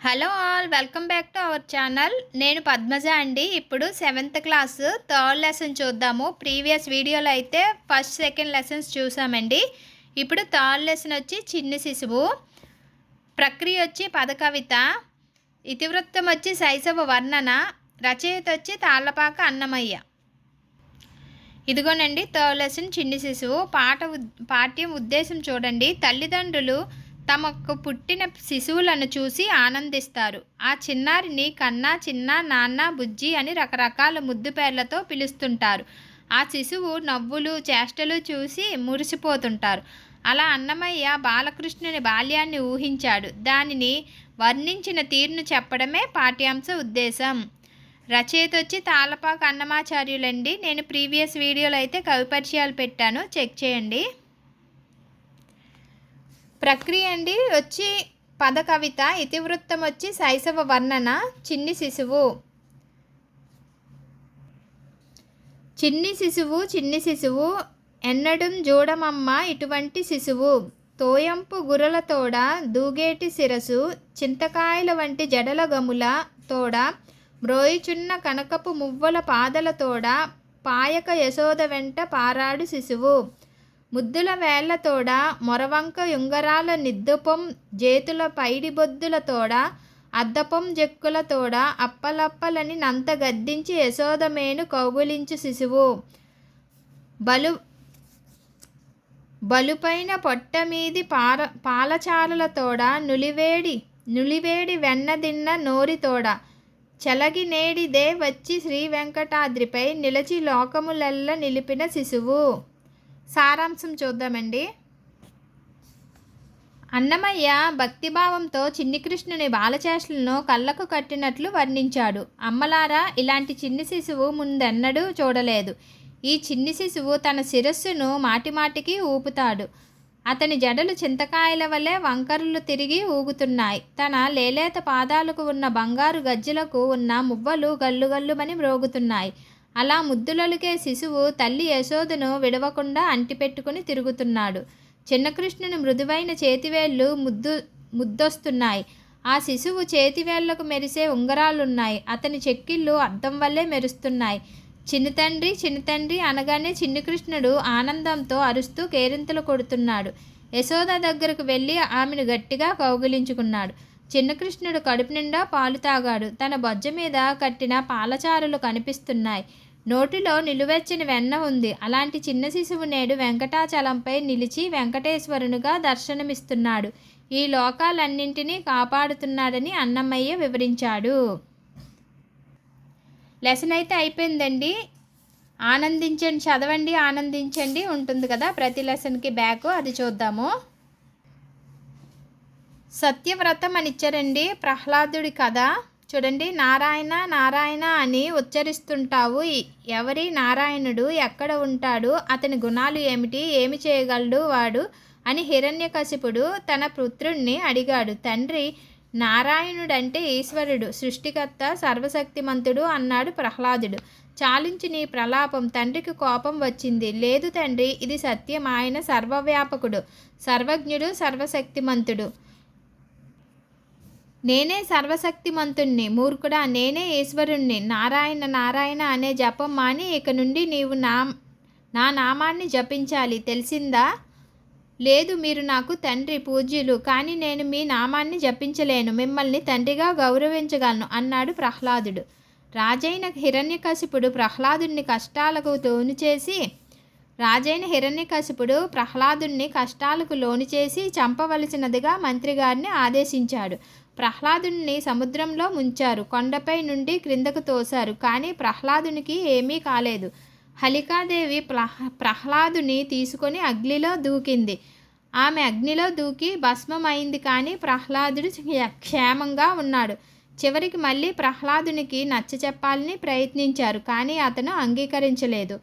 Hello all welcome back to our channel. నేను పద్మజ అండి. ఇప్పుడు 7th క్లాస్ థర్డ్ లెసన్ చూద్దాము. ప్రీవియస్ వీడియోలో అయితే ఫస్ట్ సెకండ్ లెసన్స్ చూసామండి. ఇప్పుడు థర్డ్ లెసన్ వచ్చి చిన్ని శిశువు, ప్రక్రియ వచ్చి పదకవిత, ఇతివృత్తం వచ్చి శైశవ వర్ణన, రచయిత వచ్చి తాళ్లపాక అన్నమయ్య. ఇదిగోనండి థర్డ్ లెసన్ చిన్ని శిశువు. పాఠ్యం ఉద్దేశం చూడండి. తల్లిదండ్రులు తమకు పుట్టిన శిశువులను చూసి ఆనందిస్తారు. ఆ చిన్నారిని కన్నా, చిన్న, నాన్న, బుజ్జి అని రకరకాల ముద్దు పేర్లతో పిలుస్తుంటారు. ఆ శిశువు నవ్వులు, చేష్టలు చూసి మురిసిపోతుంటారు. అలా అన్నమయ్య బాలకృష్ణుని బాల్యాన్ని ఊహించాడు. దానిని వర్ణించిన తీరును చెప్పడమే పాఠ్యాంశ ఉద్దేశం. రచయిత వచ్చి తాళ్లపాక అన్నమాచార్యులండి. నేను ప్రీవియస్ వీడియోలో అయితే కవి పరిచయాలు పెట్టాను, చెక్ చేయండి. ప్రక్రియ అండి వచ్చి పద కవిత, ఇతివృత్తం వచ్చి శైశవ వర్ణన, చిన్ని శిశువు. చిన్ని శిశువు చిన్ని శిశువు ఎన్నడం జోడమమ్మ ఇటువంటి శిశువు, తోయంపు గురల తోడ దూగేటి శిరసు, చింతకాయల వంటి జడల గముల తోడ మ్రోయిచున్న కనకపు మువ్వల పాదల తోడ, పాయక యశోద వెంట పారాడు శిశువు, ముద్దుల వేళ్లతోడ మొరవంక యుంగరాల నిద్దుపం జేతుల పైడిబొద్దుల తోడ, అద్దపం జక్కుల తోడ అప్పలప్పలని నంత గద్దించి యశోదమేను కౌగులించు శిశువు, బలుపైన పొట్టమీది పాలచారుల తోడ నులివేడి వెన్నదిన్న నోరి తోడ, చలగి నేడిదే వచ్చి శ్రీ వెంకటాద్రిపై నిలచి లోకములెల్ల నిలిపిన శిశువు. సారాంశం చూద్దామండి. అన్నమయ్య భక్తిభావంతో చిన్ని కృష్ణుని బాలచేష్టలను కళ్ళకు కట్టినట్లు వర్ణించాడు. అమ్మలారా, ఇలాంటి చిన్ని శిశువు ముందెన్నడూ చూడలేదు. ఈ చిన్ని శిశువు తన శిరస్సును మాటిమాటికి ఊపుతాడు. అతని జడలు చింతకాయల వలె వంకరలు తిరిగి ఊగుతున్నాయి. తన లేలేత పాదాలకు ఉన్న బంగారు గజ్జలకు ఉన్న మువ్వలు గల్లుగల్లుమని మ్రోగుతున్నాయి. అలా ముద్దులొలికే శిశువు తల్లి యశోదను విడవకుండా అంటిపెట్టుకుని తిరుగుతున్నాడు. చిన్నకృష్ణుని మృదువైన చేతివేళ్లు ముద్దొస్తున్నాయి. ఆ శిశువు చేతివేళ్లకు మెరిసే ఉంగరాలున్నాయి. అతని చెక్కిళ్ళు అద్దం వల్లే మెరుస్తున్నాయి. చిన్నతండ్రి అనగానే చిన్ని కృష్ణుడు ఆనందంతో అరుస్తూ కేరింతలు కొడుతున్నాడు. యశోద దగ్గరకు వెళ్ళి ఆమెను గట్టిగా కౌగిలించుకున్నాడు. చిన్నకృష్ణుడు కడుపు నిండా పాలు తాగాడు. తన బొజ్జ మీద కట్టిన పాలచారులు కనిపిస్తున్నాయి. నోటిలో నిలువెచ్చని వెన్న ఉంది. అలాంటి చిన్న శిశువు నేడు వెంకటాచలంపై నిలిచి వెంకటేశ్వరునిగా దర్శనమిస్తున్నాడు. ఈ లోకాలన్నింటినీ కాపాడుతున్నాడని అన్నమయ్య వివరించాడు. లెసన్ అయితే అయిపోయిందండి. ఆనందించండి, చదవండి, ఆనందించండి ఉంటుంది కదా ప్రతి లెసన్కి బ్యాక్, అది చూద్దాము. సత్యవ్రతం అని ఇచ్చారండి. ప్రహ్లాదుడి కథ చూడండి. నారాయణ నారాయణ అని ఉచ్చరిస్తుంటావు. ఎవరి నారాయణుడు, ఎక్కడ ఉంటాడు, అతని గుణాలు ఏమిటి, ఏమి చేయగలడు వాడు అని హిరణ్యకశిపుడు తన పుత్రుణ్ణి అడిగాడు. తండ్రి, నారాయణుడంటే ఈశ్వరుడు, సృష్టికర్త, సర్వశక్తిమంతుడు అన్నాడు ప్రహ్లాదుడు. చాలించి నీ ప్రలాపం. తండ్రికి కోపం వచ్చింది. లేదు తండ్రి, ఇది సత్యం. ఆయన సర్వవ్యాపకుడు, సర్వజ్ఞుడు, సర్వశక్తిమంతుడు. నేనే సర్వశక్తిమంతుణ్ణి. మూర్ఖుడా, నేనే ఈశ్వరుణ్ణి. నారాయణ నారాయణ అనే జపం మాని ఇక నుండి నీవు నా నామాన్ని జపించాలి, తెలిసిందా? లేదు, మీరు నాకు తండ్రి, పూజ్యులు, కానీ నేను మీ నామాన్ని జపించలేను. మిమ్మల్ని తండ్రిగా గౌరవించగలను అన్నాడు ప్రహ్లాదుడు. రాజైన హిరణ్యకశిపుడు ప్రహ్లాదుని కష్టాలకు లోను చేసి చంపవలసినదిగా మంత్రిగారిని ఆదేశించాడు. ప్రహ్లాదుని సముద్రంలో ముంచారు. కొండపై నుండి క్రిందకు తోశారు. కానీ ప్రహ్లాదునికి ఏమీ కాలేదు. హలికాదేవి ప్రహ్లాదుని తీసుకొని అగ్నిలో దూకింది. ఆమె అగ్నిలో దూకి భస్మమైంది. కానీ ప్రహ్లాదుడు క్షేమంగా ఉన్నాడు. చివరికి మళ్ళీ ప్రహ్లాదునికి నచ్చచెప్పాలని ప్రయత్నించారు. కానీ అతను అంగీకరించలేదు.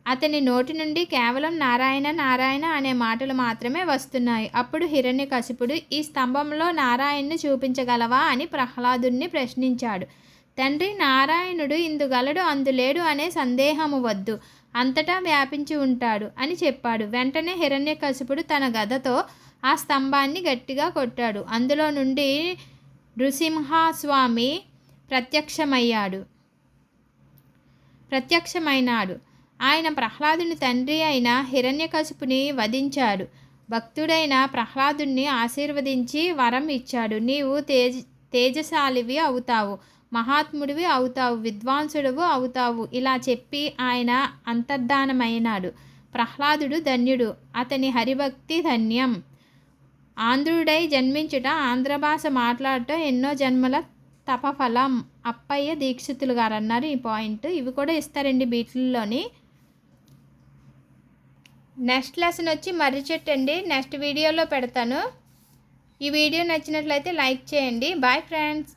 అతని నోటి నుండి కేవలం నారాయణ నారాయణ అనే మాటలు మాత్రమే వస్తున్నాయి. అప్పుడు హిరణ్యకశిపుడు, ఈ స్తంభంలో నారాయణ్ణి చూపించగలవా అని ప్రహ్లాదుని ప్రశ్నించాడు. తండ్రి, నారాయణుడు ఇందుగలడు అందులేడు అనే సందేహము వద్దు, అంతటా వ్యాపించి ఉంటాడు అని చెప్పాడు. వెంటనే హిరణ్యకశిపుడు తన గదతో ఆ స్తంభాన్ని గట్టిగా కొట్టాడు. అందులో నుండి నృసింహస్వామి ప్రత్యక్షమైనాడు. ఆయన ప్రహ్లాదుని తండ్రి అయిన హిరణ్యకశిపుని వధించాడు. భక్తుడైన ప్రహ్లాదుని ఆశీర్వదించి వరం ఇచ్చాడు. నీవు తేజశాలివి అవుతావు, మహాత్ముడివి అవుతావు, విద్వాంసుడువు అవుతావు. ఇలా చెప్పి ఆయన అంతర్ధానమైనాడు. ప్రహ్లాదుడు ధన్యుడు, అతని హరిభక్తి ధన్యం. ఆంధ్రుడై జన్మించుట, ఆంధ్ర భాష మాట్లాడటం ఎన్నో జన్మల తపఫలం. అప్పయ్య దీక్షితులు గారు అన్నారు ఈ పాయింట్. ఇవి కూడా ఇస్తారండి వీటిల్లోని. నెక్స్ట్ లెసన్ వచ్చి మర్రి చెట్టు అండి. నెక్స్ట్ వీడియోలో పెడతాను. ఈ వీడియో నచ్చినట్లయితే లైక్ చేయండి. Bye friends.